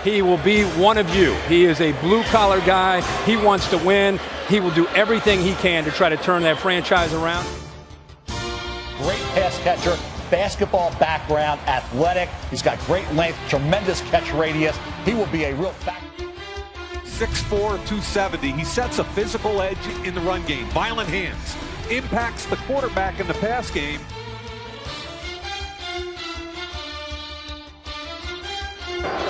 he will be one of you. He is a blue-collar guy. He wants to win. He will do everything he can to try to turn that franchise around. Great pass catcher, basketball background, athletic. He's got great length, tremendous catch radius. He will be a real factor. 6'4", 270. He sets a physical edge in the run game. Violent hands. Impacts the quarterback in the pass game.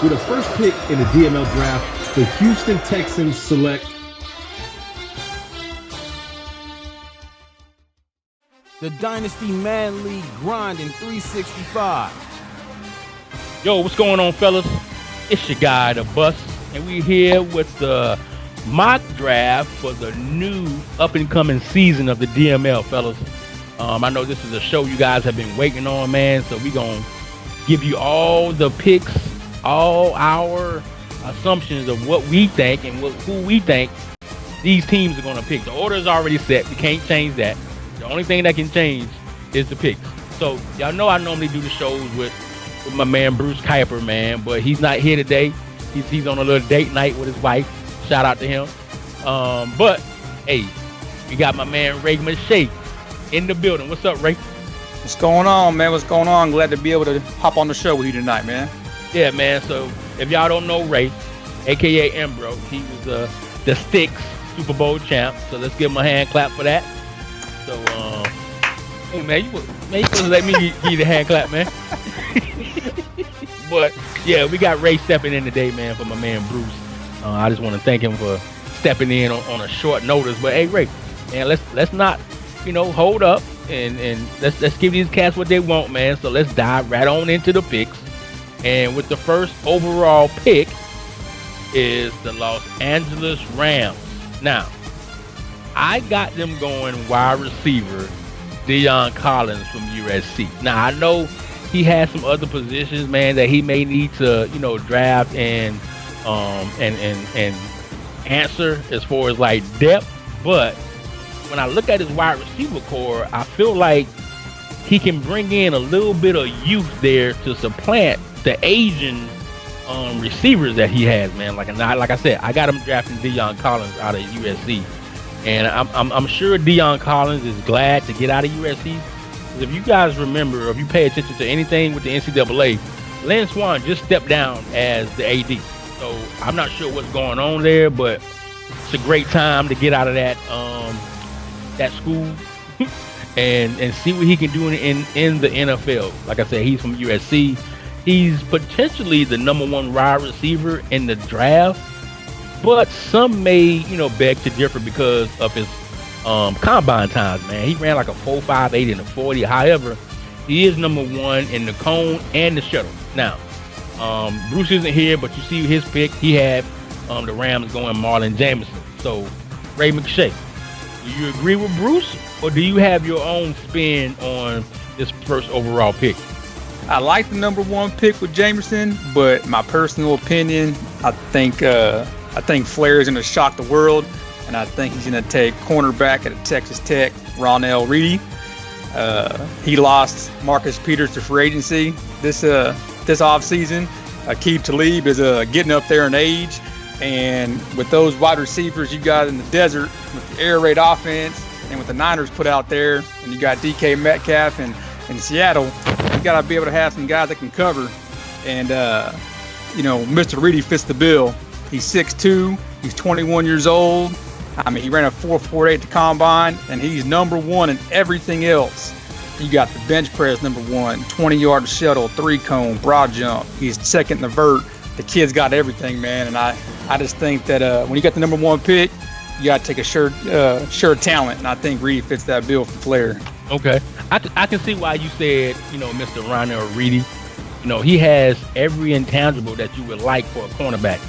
With the first pick in the DML draft, the Houston Texans select the Dynasty Madden League grind in 365. Yo, what's going on, fellas? It's your guy, The Bus, and we're here with the mock draft for the new up-and-coming season of the DML, fellas. I know this is a show you guys have been waiting on, man, so we're going to give you all the picks, all our assumptions of what we think and who we think these teams are going to pick. The order is already set. We can't change that. The only thing that can change is the picks. So, y'all know I normally do the shows with my man Bruce Kuiper, man, but he's not here today. He's on a little date night with his wife. Shout out to him. But, hey, we got my man Ray Mache in the building. What's up, Ray? What's going on, man? What's going on? Glad to be able to hop on the show with you tonight, man. Yeah, man. So, if y'all don't know Ray, a.k.a. Embro, he was the Sticks Super Bowl champ. So, let's give him a hand clap for that. So, hey, man, you supposed to let me give you the hand clap, man. But, yeah, we got Ray stepping in today, man, for my man Bruce. I just want to thank him for stepping in on a short notice. But, hey, Ray, man, let's not, hold up and let's give these cats what they want, man. So, let's dive right on into the picks. And with the first overall pick is the Los Angeles Rams. Now, I got them going wide receiver, Deion Collins from USC. Now, I know he has some other positions, man, that he may need to, draft and answer as far as like depth. But when I look at his wide receiver core, I feel like he can bring in a little bit of youth there to supplant the Asian receivers that he has, man. Like I said, I got him drafting Deion Collins out of USC. And I'm sure Deion Collins is glad to get out of USC. If you guys remember, or if you pay attention to anything with the NCAA, Lynn Swann just stepped down as the AD. So I'm not sure what's going on there, but it's a great time to get out of that school and see what he can do in the NFL. Like I said, he's from USC. He's potentially the #1 wide receiver in the draft. But some may, beg to differ because of his combine times, man. He ran like a 4.58 in the 40. However, he is #1 in the cone and the shuttle. Now, Bruce isn't here, but you see his pick. He had the Rams going Marlon Jameson. So, Ray McShay, do you agree with Bruce, or do you have your own spin on this first overall pick? I like the #1 pick with Jameson, but my personal opinion, I think Flair is going to shock the world, and I think he's going to take cornerback at Texas Tech, Ronell Reedy. He lost Marcus Peters to free agency this offseason. Aqib Talib is getting up there in age, and with those wide receivers you got in the desert, with the air raid offense, and with the Niners put out there, and you got DK Metcalf in Seattle, you got to be able to have some guys that can cover. And, Mr. Reedy fits the bill. He's 6'2", he's 21 years old. I mean, he ran a 4.48 at the combine, and he's #1 in everything else. You got the bench press #1, 20-yard shuttle, 3-cone, broad jump. He's second in the vert. The kid's got everything, man. And I just think that when you got the #1 pick, you got to take a sure talent. And I think Reedy fits that bill for Flair. Okay. I can see why you said, Mr. Ronell Reedy. He has every intangible that you would like for a cornerback.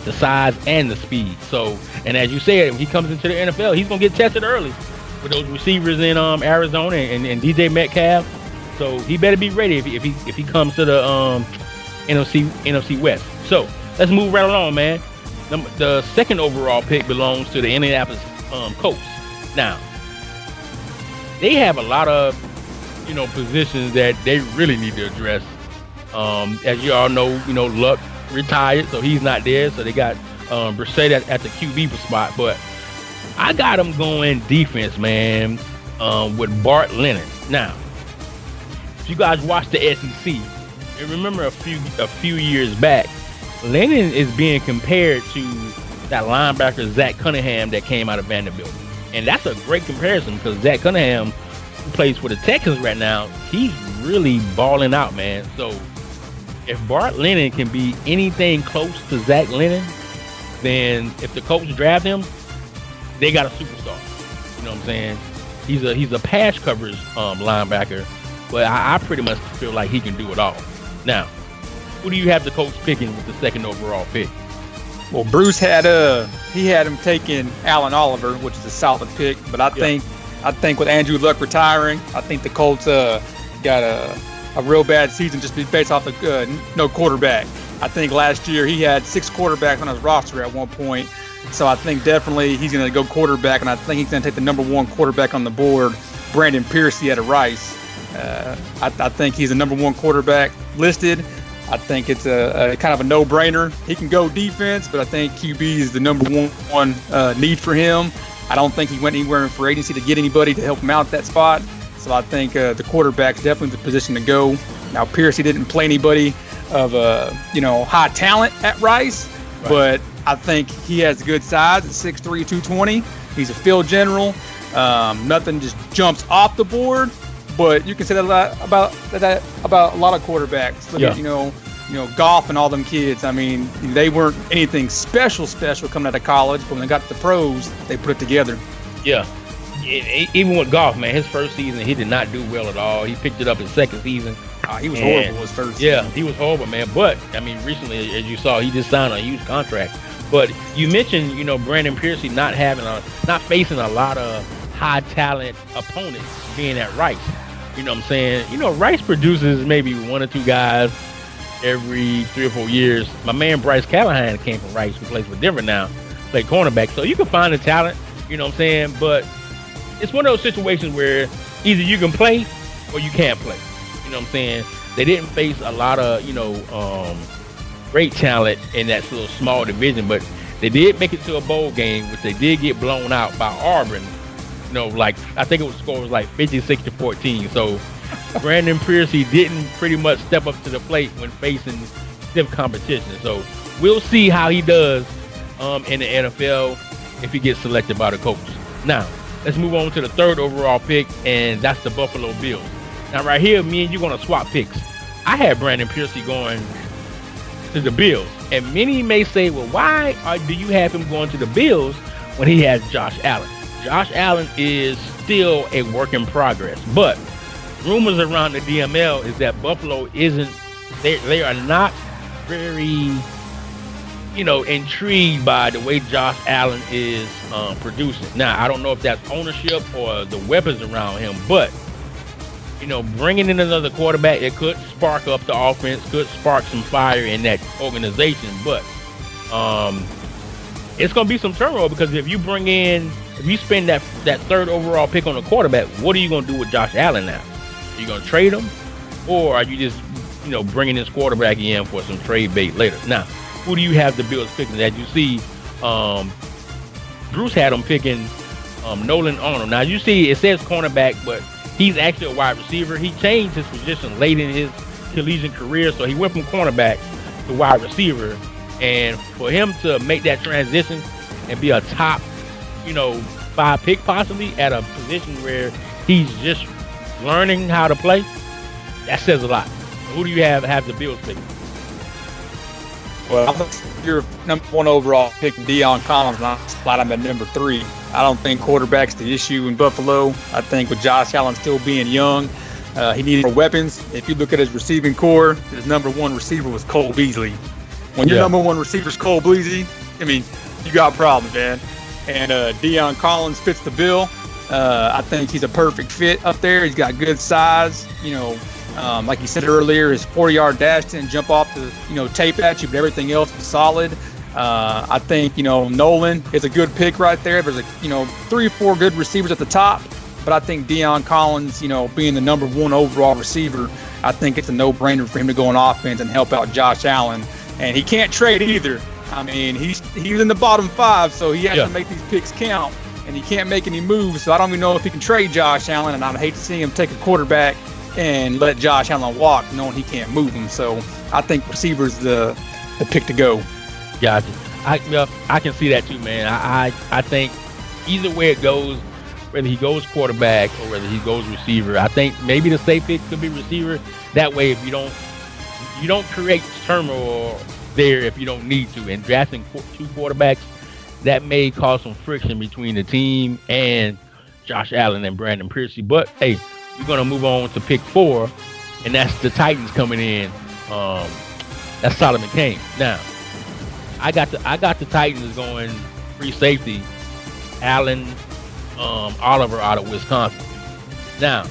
The size and the speed. So, and as you said, when he comes into the NFL, he's gonna get tested early with those receivers in Arizona and DJ Metcalf. So he better be ready if he comes to the NFC West. So let's move right along, man. The second overall pick belongs to the Indianapolis Colts. Now, they have a lot of positions that they really need to address. As you all know, Luck retired, so he's not there. So they got Brissett at the QB spot. But I got him going defense, man, with Bart Lennon. Now, if you guys watch the SEC, and remember a few years back, Lennon is being compared to that linebacker Zach Cunningham that came out of Vanderbilt. And that's a great comparison because Zach Cunningham, who plays for the Texans right now, he's really balling out, man. So if Bart Lennon can be anything close to Zach Lennon, then if the Colts draft him, they got a superstar. You know what I'm saying? He's a pass coverage linebacker, but I pretty much feel like he can do it all. Now, who do you have the Colts picking with the second overall pick? Well, Bruce had him taking Allen Oliver, which is a solid pick, but I think with Andrew Luck retiring, I think the Colts got a real bad season just based off the no quarterback. I think last year he had 6 quarterbacks on his roster at one point, so I think definitely he's going to go quarterback, and I think he's going to take the number 1 quarterback on the board, Brandon Piercy out of Rice. I think he's the number 1 quarterback listed. I think it's a kind of a no-brainer. He can go defense, but I think QB is the number one need for him. I don't think he went anywhere in free agency to get anybody to help him out that spot. So I think the quarterback's definitely the position to go. Now, Piercy didn't play anybody of high talent at Rice, right, but I think he has good size at 6'3", 220. He's a field general. Nothing just jumps off the board. But you can say that about a lot of quarterbacks. Look at Goff and all them kids. I mean, they weren't anything special coming out of college, but when they got to the pros, they put it together. Yeah. Even with Goff, man, his first season he did not do well at all. He picked it up his second season. He was horrible his first season. Yeah, he was horrible, man. But I mean, recently, as you saw, he just signed a huge contract. But you mentioned, Brandon Piercy not facing a lot of high talent opponents being at Rice. You know what I'm saying? Rice produces maybe 1 or 2 guys every 3 or 4 years. My man Bryce Callahan came from Rice, who plays for Denver now, played cornerback. So you can find the talent, you know what I'm saying? But it's one of those situations where either you can play or you can't play. You know what I'm saying? They didn't face a lot of, great talent in that little small division, but they did make it to a bowl game, which they did get blown out by Auburn. I think score was like 56-14. So Brandon Piercy didn't pretty much step up to the plate when facing stiff competition. So we'll see how he does in the NFL if he gets selected by the Colts. Now, let's move on to the 3rd overall pick, and that's the Buffalo Bills. Now, right here, me and you going to swap picks. I had Brandon Piercy going to the Bills, and many may say, well, why do you have him going to the Bills when he has Josh Allen? Josh Allen is still a work in progress, but rumors around the DML is that Buffalo they are not very, intrigued by the way Josh Allen is producing. Now, I don't know if that's ownership or the weapons around him, but, bringing in another quarterback, it could spark up the offense, could spark some fire in that organization, but it's going to be some turmoil because if you spend that 3rd overall pick on a quarterback, what are you going to do with Josh Allen now? Are you going to trade him? Or are you just, bringing this quarterback in for some trade bait later? Now, who do you have the Bills picking? As you see, Bruce had him picking Nolan Arnold. Now, you see it says cornerback, but he's actually a wide receiver. He changed his position late in his collegiate career, so he went from cornerback to wide receiver. And for him to make that transition and be a top 5 pick possibly at a position where he's just learning how to play, that says a lot. Who do you have the Bills pick? Well, I think your number 1 overall pick, Deion Collins, and I'll slide him at number 3. I don't think quarterback's the issue in Buffalo. I think with Josh Allen still being young, he needed more weapons. If you look at his receiving core, his number 1 receiver was Cole Beasley. When your number 1 receiver is Cole Beasley, I mean, you got problems, man. And Deion Collins fits the bill. I think he's a perfect fit up there. He's got good size. Like you said earlier, his 40-yard dash didn't jump off the tape at you, but everything else was solid. I think Nolan is a good pick right there. There's 3 or 4 good receivers at the top, but I think Deion Collins, being the number 1 overall receiver, I think it's a no-brainer for him to go on offense and help out Josh Allen and he can't trade either. I mean, he's in the bottom 5, so he has to make these picks count, and he can't make any moves. So I don't even know if he can trade Josh Allen, and I'd hate to see him take a quarterback and let Josh Allen walk, knowing he can't move him. So I think receiver's the pick to go. Gotcha. I can see that too, man. I think either way it goes, whether he goes quarterback or whether he goes receiver, I think maybe the safe pick could be receiver. That way, if you don't create turmoil there if you don't need to. And drafting 2 quarterbacks, that may cause some friction between the team and Josh Allen and Brandon Piercy. But hey, we're gonna move on to pick 4, and that's the Titans coming in. That's Solomon Kane. Now, I got the Titans going free safety, Allen Oliver out of Wisconsin. Now,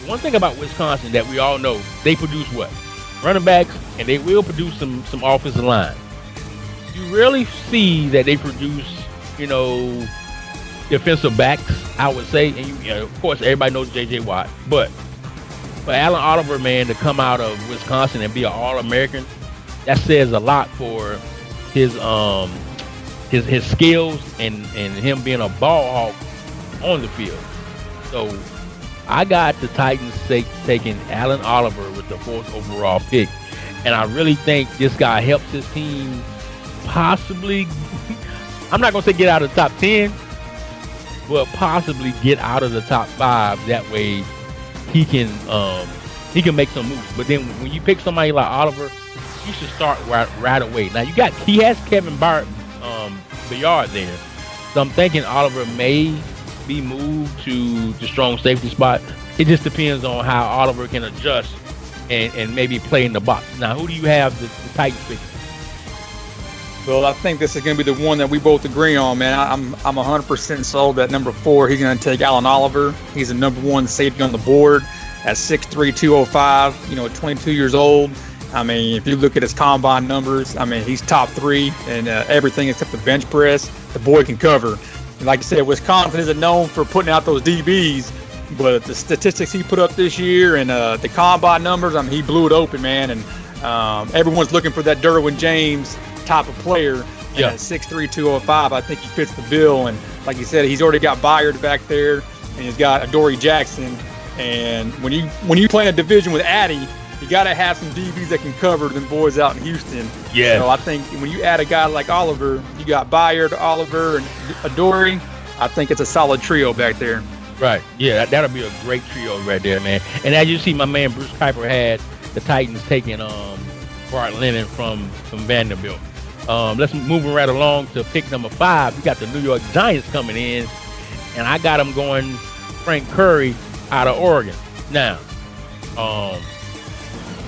one thing about Wisconsin that we all know, they produce what? Running backs, and they will produce some offensive line. You rarely see that they produce, defensive backs, I would say. And of course, everybody knows J.J. Watt. But for Allen Oliver, man, to come out of Wisconsin and be an All-American, that says a lot for his skills and him being a ball hawk on the field. So I got the Titans taking Allen Oliver with the 4th overall pick. And I really think this guy helps his team possibly, I'm not going to say get out of the top 10, but possibly get out of the top 5. That way he can make some moves. But then when you pick somebody like Oliver, you should start right away. Now he has Kevin Byard there. So I'm thinking Oliver may be moved to the strong safety spot. It just depends on how Oliver can adjust and maybe play in the box. Now, who do you have the Titans pick? Well, I think this is going to be the one that we both agree on, man. I'm 100% sold that number 4. He's going to take Allen Oliver. He's the number 1 safety on the board at 6'3", 205. 22 years old. I mean, if you look at his combine numbers, I mean, he's top 3 in everything except the bench press. The boy can cover. And like you said, Wisconsin isn't known for putting out those DBs, but the statistics he put up this year and the combine numbers, I mean, he blew it open, man. And everyone's looking for that Derwin James type of player. Yeah. At 6'3", 205, I think he fits the bill. And like you said, he's already got Byard back there, and he's got Adoree Jackson. And when you play in a division with Addy, you got to have some DBs that can cover them boys out in Houston. Yeah. So I think when you add a guy like Oliver, you got Byard, Oliver, and Adoree. I think it's a solid trio back there. Right. Yeah, that'll be a great trio right there, man. And as you see, my man Bruce Kuiper had the Titans taking Bart Lennon from Vanderbilt. Let's move right along to pick number 5. We got the New York Giants coming in, and I got them going Frank Curry out of Oregon. Now,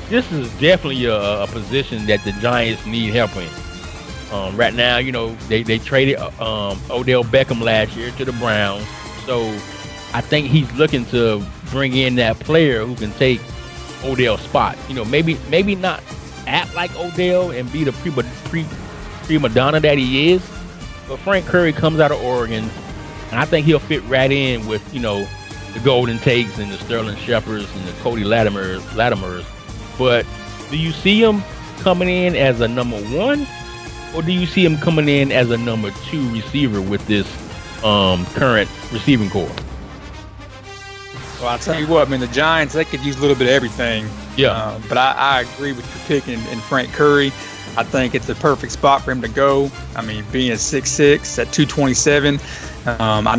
this is definitely a position that the Giants need help in. Right now, they traded Odell Beckham last year to the Browns. So I think he's looking to bring in that player who can take Odell's spot. Maybe not act like Odell and be the prima donna that he is. But Frank Curry comes out of Oregon, and I think he'll fit right in with, the Golden Takes and the Sterling Shepherds and the Cody Latimers. But do you see him coming in as a number 1, or do you see him coming in as a number 2 receiver with this current receiving core? Well, I'll tell you what, man, the Giants, they could use a little bit of everything. Yeah. But I agree with your pick in Frank Curry. I think it's the perfect spot for him to go. I mean, being at 6'6", at 227. I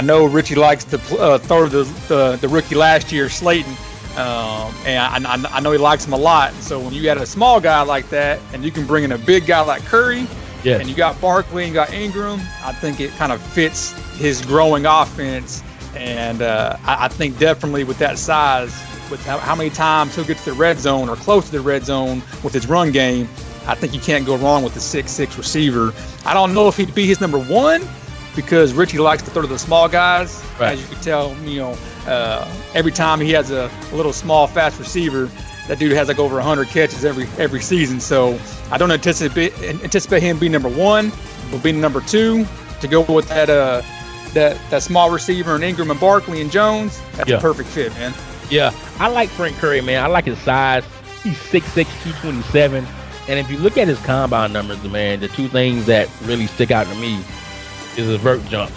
know Richie likes to throw the rookie last year, Slayton. And I know he likes him a lot. So when you got a small guy like that, and you can bring in a big guy like Curry, yes, and you got Barkley and you got Ingram, I think it kind of fits his growing offense. And I think definitely with that size, with how many times he'll get to the red zone or close to the red zone with his run game, I think you can't go wrong with the 6'6" receiver. I don't know if he'd be his number 1 because Richie likes to throw to the small guys. Right. As you can tell, every time he has a little small, fast receiver, that dude has like over 100 catches every season. So I don't anticipate him being number 1, but being number 2 to go with that small receiver and Ingram and Barkley and Jones. That's a perfect fit, man. Yeah, I like Frank Curry, man. I like his size. He's 6'6", 227. And if you look at his combine numbers, man, the two things that really stick out to me is his vert jump,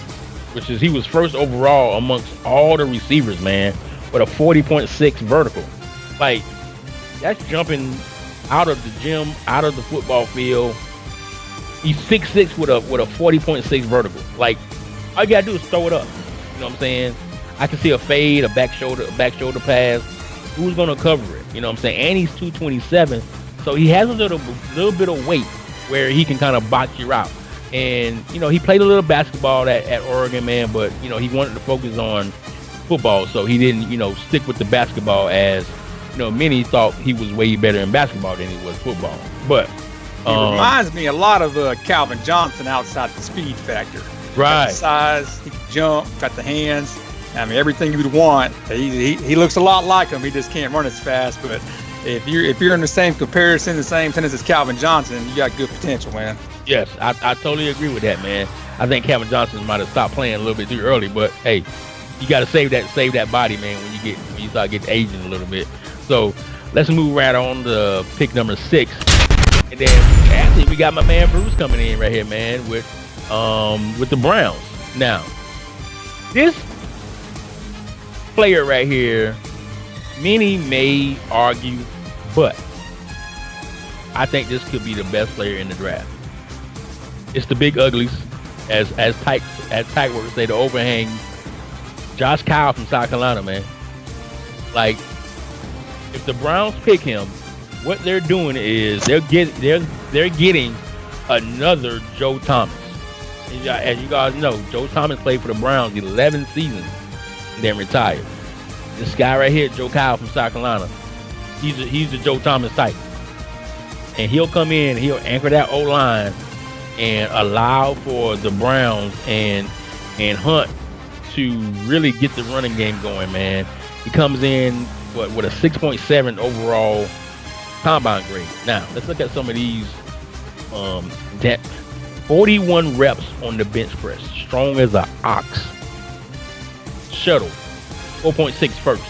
which is he was first overall amongst all the receivers, man, with a 40.6 vertical. Like, that's jumping out of the gym, out of the football field. He's 6'6" with a 40.6 vertical. Like, all you gotta do is throw it up. You know what I'm saying? I can see a fade, a back shoulder pass. Who's gonna cover it? You know what I'm saying? And he's 227, so he has a little bit of weight where he can kind of box you out. And you know, he played a little basketball at Oregon, man, but you know, he wanted to focus on football, so he didn't, you know, stick with the basketball, as you know, many thought he was way better in basketball than he was football. But he reminds me a lot of Calvin Johnson outside the speed factor. Right. Got the size, he can jump, got the hands. I mean, everything you would want. He looks a lot like him. He just can't run as fast. But if you're in the same comparison, the same sentence as Calvin Johnson, you got good potential, man. Yes, I totally agree with that, man. I think Calvin Johnson might have stopped playing a little bit too early, but hey, you got to save that body, man, when you start getting aging a little bit. So let's move right on to pick number 6, and then actually we got my man Bruce coming in right here, man, with the Browns. Now, this player right here, many may argue, but I think this could be the best player in the draft. It's the big uglies, as Tyke would say, the overhang. Josh Kyle from South Carolina, man. Like, if the Browns pick him, what they're doing is they're getting another Joe Thomas. As you guys know, Joe Thomas played for the Browns 11 seasons and then retired. This guy right here, Joe Kyle from South Carolina, he's the Joe Thomas type. And he'll come in, he'll anchor that O-line and allow for the Browns and Hunt to really get the running game going, man. He comes in with a 6.7 overall combine grade. Now, let's look at some of these. 41 reps on the bench press, strong as an ox. Shuttle, 4.6 first.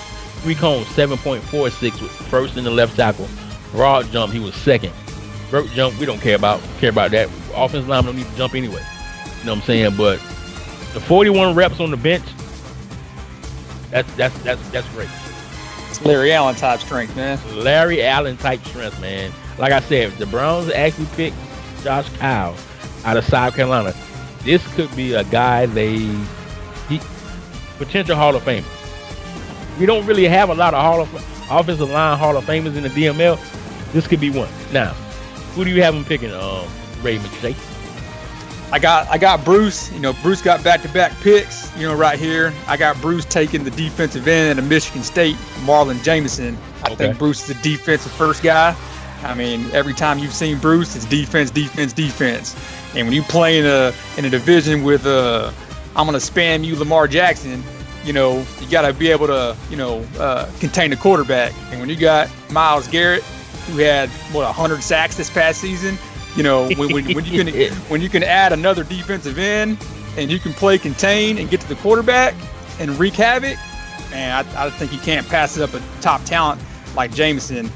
3 cones, 7.46 with first in the left tackle. Broad jump, he was second. Vert jump, we don't care about that. Offensive line don't need to jump anyway. You know what I'm saying? But the 41 reps on the bench, that's great. It's Larry Allen type strength, man. Larry Allen type strength, man. Like I said, if the Browns actually pick Josh Kyle out of South Carolina, this could be a guy potential Hall of Famer. We don't really have a lot of offensive line Hall of Famers in the DML. This could be one. Now, who do you have him picking, Ray McShay? I got Bruce. You know, Bruce got back-to-back picks, you know, right here. I got Bruce taking the defensive end of Michigan State, Marlon Jameson. I think Bruce is a defensive first guy. I mean, every time you've seen Bruce, it's defense. And when you play in a division with I'm gonna spam you, Lamar Jackson, you know, you gotta be able to, contain the quarterback. And when you got Myles Garrett, who had 100 sacks this past season, you know, when you can add another defensive end and you can play contain and get to the quarterback and wreak havoc, man, I think you can't pass it up a top talent like Jameson.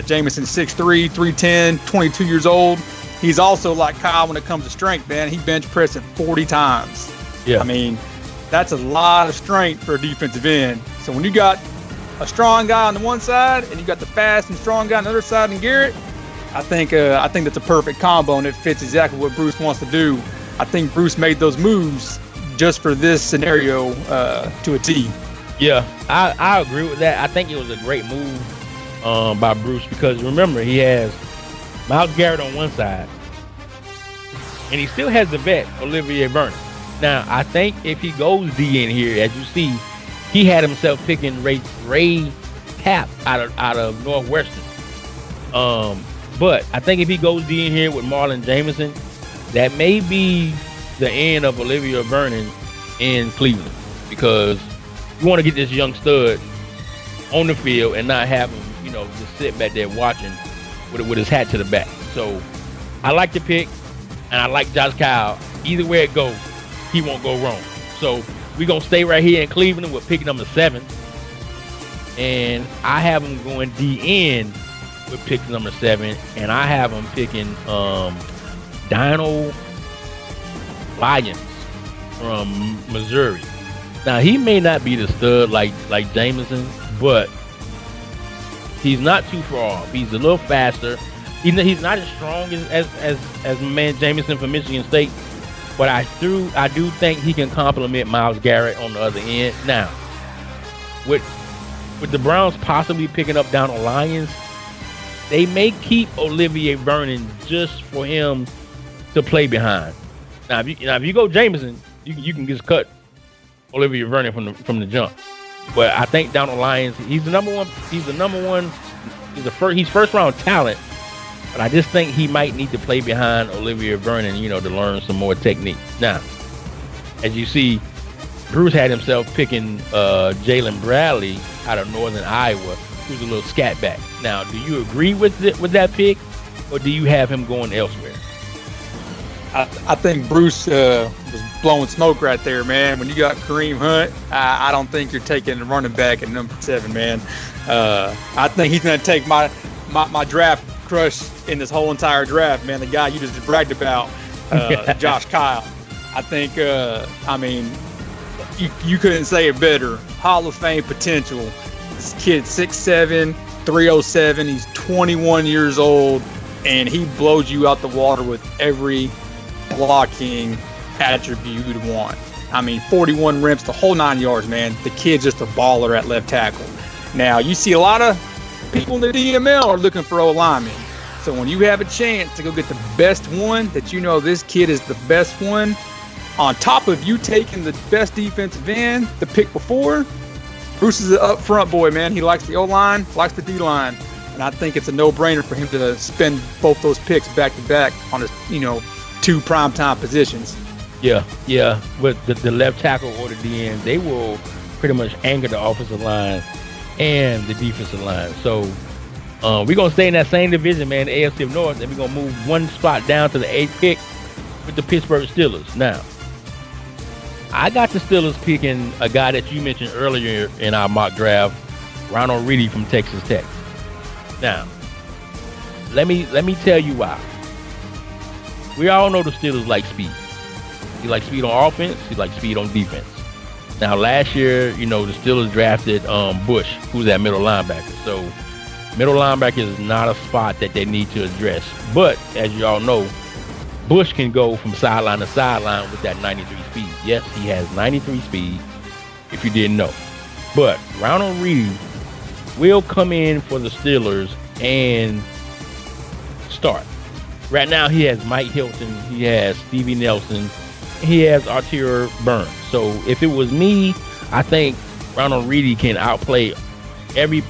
Jameson 6'3", 310, 22 years old. He's also like Kyle when it comes to strength, man. He bench pressed it 40 times. Yeah. I mean, that's a lot of strength for a defensive end. So when you got a strong guy on the one side and you got the fast and strong guy on the other side in Garrett, I think that's a perfect combo, and it fits exactly what Bruce wants to do. I think Bruce made those moves just for this scenario to a T. Yeah, I agree with that. I think it was a great move by Bruce, because remember, he has Myles Garrett on one side and he still has the vet Olivier Vernon. Now, I think if he goes D in here, as you see, he had himself picking Ray Cap out of Northwestern. But I think if he goes D in here with Marlon Jameson, that may be the end of Olivier Vernon in Cleveland, because you want to get this young stud on the field and not have him, just sit back there watching with his hat to the back. So I like the pick, and I like Josh Kyle. Either way it goes, he won't go wrong. So we're going to stay right here in Cleveland with pick number 7. And I have him going D-end with pick number 7, and I have him picking Dino Lyons from Missouri. Now, he may not be the stud like Jameson, but he's not too far off. He's a little faster. He's not as strong as man Jameson from Michigan State, but I do think he can complement Myles Garrett on the other end. Now, with the Browns possibly picking up Donald Lyons, they may keep Olivier Vernon just for him to play behind. Now, if you go Jameson, you can just cut Olivier Vernon from the jump. But I think Donald Lyons, he's the number one. He's first round talent. But I just think he might need to play behind Olivier Vernon, to learn some more technique. Now, as you see, Bruce had himself picking Jalen Bradley out of Northern Iowa, who's a little scat back. Now, do you agree with that pick, or do you have him going elsewhere? I think Bruce was blowing smoke right there, man. When you got Kareem Hunt, I don't think you're taking a running back at number 7, man. I think he's going to take my draft crush in this whole entire draft, man. The guy you just bragged about, Josh Kyle. I think, you couldn't say it better. Hall of Fame potential. This kid 6'7", 307. He's 21 years old, and he blows you out the water with every blocking attribute you'd want. 41 reps, the whole 9 yards, man. The kid's just a baller at left tackle. Now, you see a lot of people in the DML are looking for O-linemen. So when you have a chance to go get the best one, that this kid is the best one, on top of you taking the best defensive end the pick before, Bruce is an up-front boy, man. He likes the O-line, likes the D-line. And I think it's a no-brainer for him to spend both those picks back-to-back on his, 2 primetime positions. Yeah. But the left tackle or the DN, they will pretty much anchor the offensive line and the defensive line. So we're going to stay in that same division, man, the AFC North, and we're going to move one spot down to the 8th pick with the Pittsburgh Steelers. Now, I got the Steelers picking a guy that you mentioned earlier in our mock draft, Ronald Reedy from Texas Tech. Now, let me tell you why. We all know the Steelers like speed. He likes speed on offense. He likes speed on defense. Now, last year, the Steelers drafted Bush, who's that middle linebacker. So, middle linebacker is not a spot that they need to address. But, as you all know, Bush can go from sideline to sideline with that 93 speed. Yes, he has 93 speed, if you didn't know. But Ronald Reedy will come in for the Steelers and start. Right now, he has Mike Hilton, he has Stevie Nelson, he has Artur Burns. So if it was me, I think Ronald Reedy can outplay every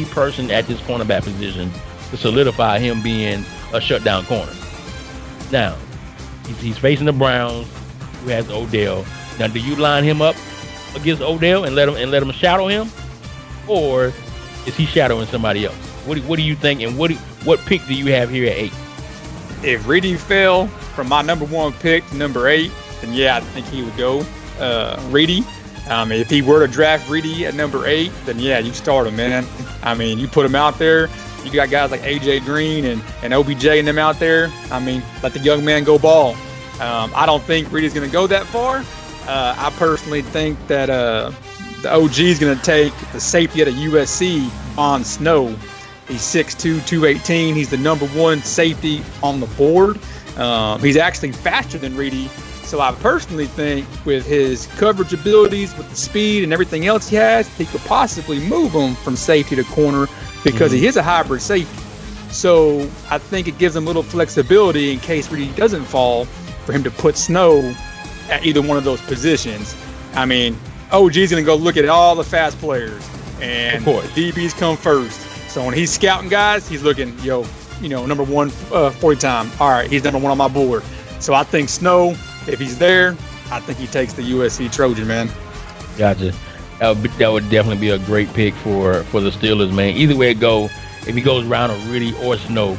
person at this cornerback position to solidify him being a shutdown corner. Now, he's facing the Browns, who has Odell. Now, do you line him up against Odell and let him shadow him, or is he shadowing somebody else? What do you think, and what pick do you have here at 8? If Reedy fell from my number 1 pick to number 8, then yeah, I think he would go Reedy. If he were to draft Reedy at number 8, then yeah, you start him, man. You put him out there. You got guys like A.J. Green and OBJ and them out there. Let the young man go ball. I don't think Reedy's going to go that far. I personally think that the OG is going to take the safety at USC, Von Snow. He's 6'2", 218. He's the number 1 safety on the board. He's actually faster than Reedy. So I personally think with his coverage abilities, with the speed and everything else he has, he could possibly move him from safety to corner because he is a hybrid safety. So I think it gives him a little flexibility in case Reedy doesn't fall for him to put Snow at either one of those positions. OG's going to go look at all the fast players, and the DBs come first. So when he's scouting guys, he's looking, number 1 40 time. All right, he's number 1 on my board. So I think Snow, if he's there, I think he takes the USC Trojan, man. Gotcha. That would definitely be a great pick for the Steelers, man. Either way it go, if he goes Ronald Reedy or Snow,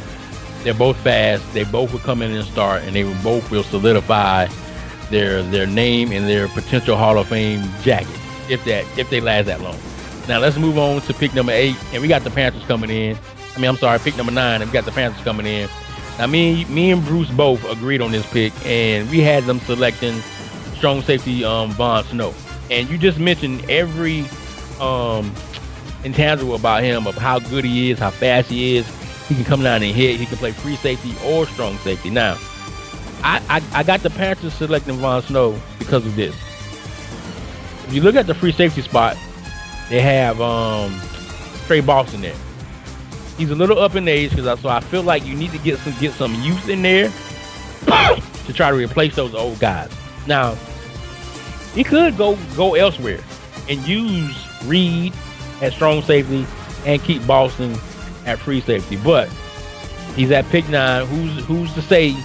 they're both fast. They both will come in and start, and they both will solidify their name and their potential Hall of Fame jacket if they last that long. Now let's move on to pick number 8, and we got the Panthers coming in. I'm sorry, pick number 9, and we got the Panthers coming in. Now, me and Bruce both agreed on this pick, and we had them selecting strong safety Von Snow. And you just mentioned every intangible about him, of how good he is, how fast he is. He can come down and hit. He can play free safety or strong safety. Now, I got the Panthers selecting Von Snow because of this. If you look at the free safety spot, they have Trey Boston there. He's a little up in age, so I feel like you need to get some youth in there to try to replace those old guys. Now, he could go elsewhere and use Reed at strong safety and keep Boston at free safety, but he's at pick 9. Who's to say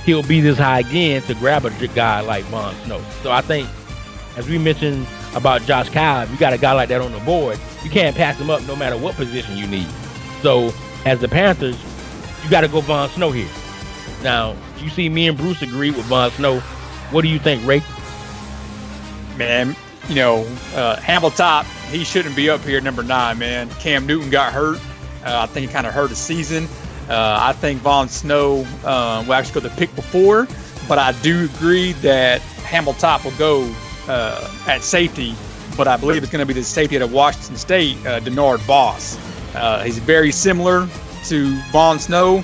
he'll be this high again to grab a guy like Von Snow? So I think, as we mentioned about Josh Cobb, you got a guy like that on the board, you can't pass him up no matter what position you need. So as the Panthers, you got to go Von Snow here. Now, you see me and Bruce agree with Von Snow. What do you think, Ray? Man, Hamilton, he shouldn't be up here at number 9, man. Cam Newton got hurt. I think he kind of hurt his season. I think Von Snow will actually go the pick before, but I do agree that Hamilton will go at safety, but I believe it's going to be the safety out of Washington State, Denard Boss. He's very similar to Von Snow.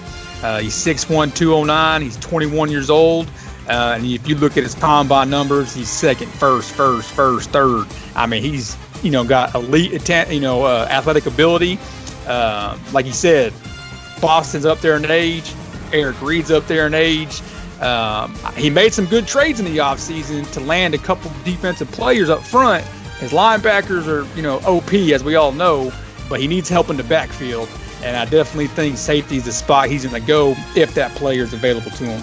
He's 6'1", 209. He's 21 years old. And if you look at his combine numbers, he's second, first, third. I mean, he's got elite athletic ability. Like he said, Boston's up there in age. Eric Reed's up there in age. He made some good trades in the offseason to land a couple defensive players up front. His linebackers are, OP, as we all know, but he needs help in the backfield. And I definitely think safety is the spot he's going to go if that player is available to him.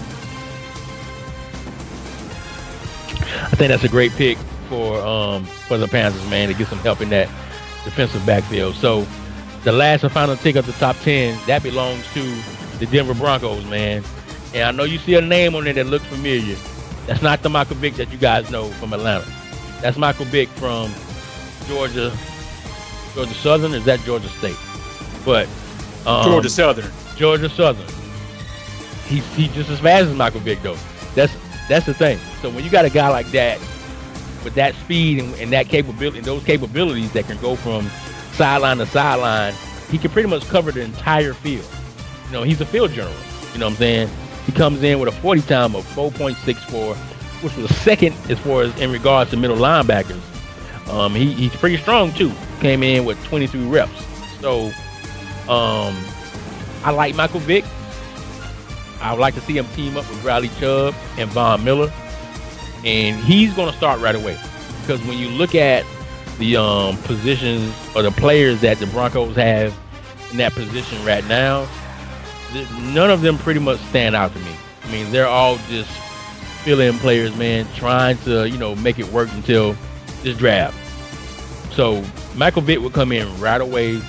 I think that's a great pick for the Panthers, man, to get some help in that defensive backfield. So the last and final pick of the top 10, that belongs to the Denver Broncos, man. And I know you see a name on there that looks familiar. That's not the Michael Vick that you guys know from Atlanta. That's Michael Vick from Georgia Southern. Or is that Georgia State? But Georgia Southern. He's just as fast as Michael Vick, though. That's the thing. So when you got a guy like that with that speed and that capability, and those capabilities that can go from sideline to sideline, he can pretty much cover the entire field. He's a field general. You know what I'm saying? He comes in with a 40 time of 4.64, which was second as far as in regards to middle linebackers. He's pretty strong too. Came in with 23 reps. So I like Michael Vick. I would like to see him team up with Bradley Chubb and Von Miller. And he's going to start right away. Because when you look at the positions or the players that the Broncos have in that position right now, none of them pretty much stand out to me. I mean, they're all just fill-in players, man, trying to, make it work until this draft. So Michael Vick will come in right away,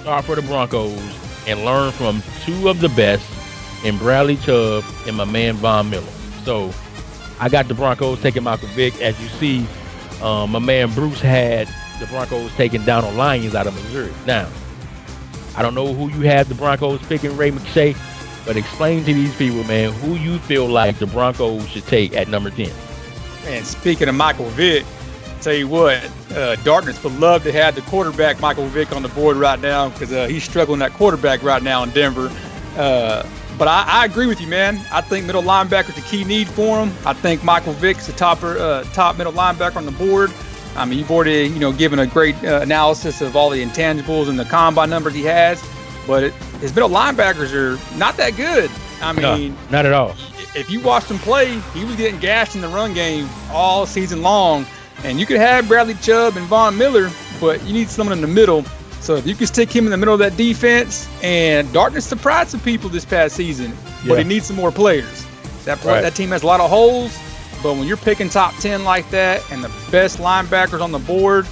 start for the Broncos, and learn from two of the best in Bradley Chubb and my man Von Miller. So I got the Broncos taking Michael Vick. As you see, my man Bruce had the Broncos taking Donald Lyons out of Missouri. Now, I don't know who you have the Broncos picking, Ray McShay, but explain to these people, man, who you feel like the Broncos should take at number 10. And speaking of Michael Vick, tell you what, Darkness would love to have the quarterback Michael Vick on the board right now because he's struggling at quarterback right now in Denver. But I agree with you, man. I think middle linebacker is the key need for him. I think Michael Vick's the top middle linebacker on the board. I mean, you've already, given a great analysis of all the intangibles and the combine numbers he has. But his middle linebackers are not that good. I mean, no, not at all. If you watched him play, he was getting gashed in the run game all season long. And you could have Bradley Chubb and Von Miller, but you need someone in the middle. So if you can stick him in the middle of that defense, and Darkness surprised some people this past season, but he needs some more players. That team has a lot of holes, but when you're picking top 10 like that and the best linebackers on the board,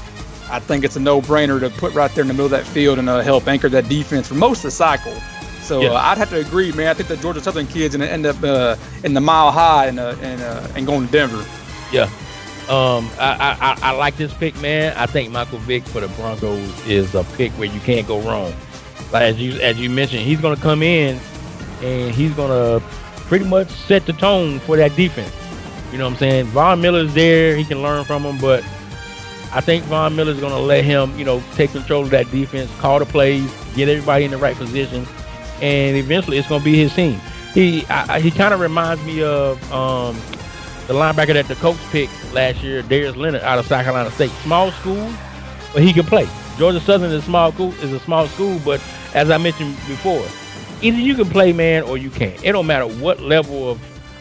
I think it's a no-brainer to put right there in the middle of that field and help anchor that defense for most of the cycle. So I'd have to agree, man. I think the Georgia Southern kid's going to end up in the mile high and going to Denver. Yeah. I like this pick, man. I think Michael Vick for the Broncos is a pick where you can't go wrong. Like as you mentioned, he's going to come in and he's going to pretty much set the tone for that defense. You know what I'm saying? Von Miller's there. He can learn from him, but I think Von Miller's going to let him, take control of that defense, call the plays, get everybody in the right position, and eventually it's going to be his team. He kind of reminds me of the linebacker that the Colts picked last year, Darius Leonard, out of South Carolina State. Small school, but he can play. Georgia Southern is a small school, but as I mentioned before, either you can play, man, or you can't. It don't matter what level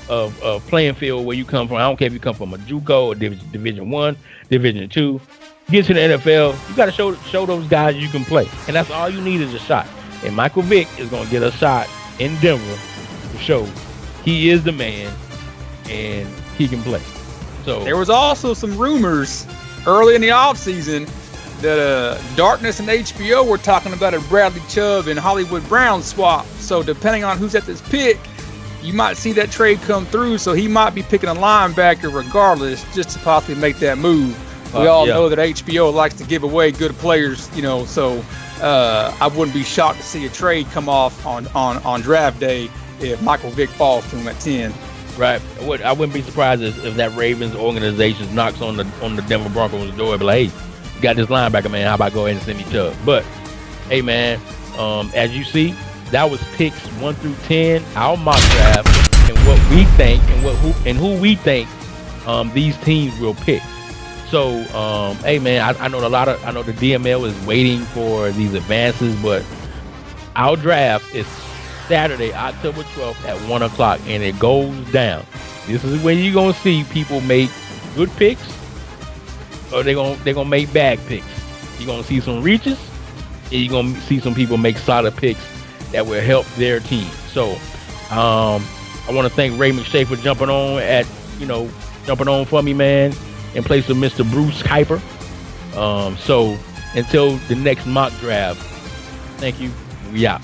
of playing field where you come from. I don't care if you come from a JUCO or Division I, Division II. Get to the NFL, you got to show those guys you can play, and that's all you need is a shot. And Michael Vick is going to get a shot in Denver to show he is the man and he can play. So there was also some rumors early in the offseason that Darkness and HBO were talking about a Bradley Chubb and Hollywood Brown swap. So depending on who's at this pick, you might see that trade come through. So he might be picking a linebacker regardless, just to possibly make that move. We all know that HBO likes to give away good players, so I wouldn't be shocked to see a trade come off on draft day if Michael Vick falls to him at 10. Right. I wouldn't be surprised if that Ravens organization knocks on the Denver Broncos door and be like, hey, you got this linebacker, man. How about go ahead and send me Chubb? But, hey, man, as you see, that was picks 1 through 10, our mock draft, and what we think and who we think these teams will pick. So, hey, man, I know the DML is waiting for these advances, but our draft is Saturday, October 12th at 1 o'clock, and it goes down. This is when you're going to see people make good picks, or they're gonna make bad picks. You're going to see some reaches, and you're going to see some people make solid picks that will help their team. So, I want to thank Ray McShay for jumping on for me, man, in place of Mr. Bruce Kuiper. So, until the next mock draft, thank you. We out.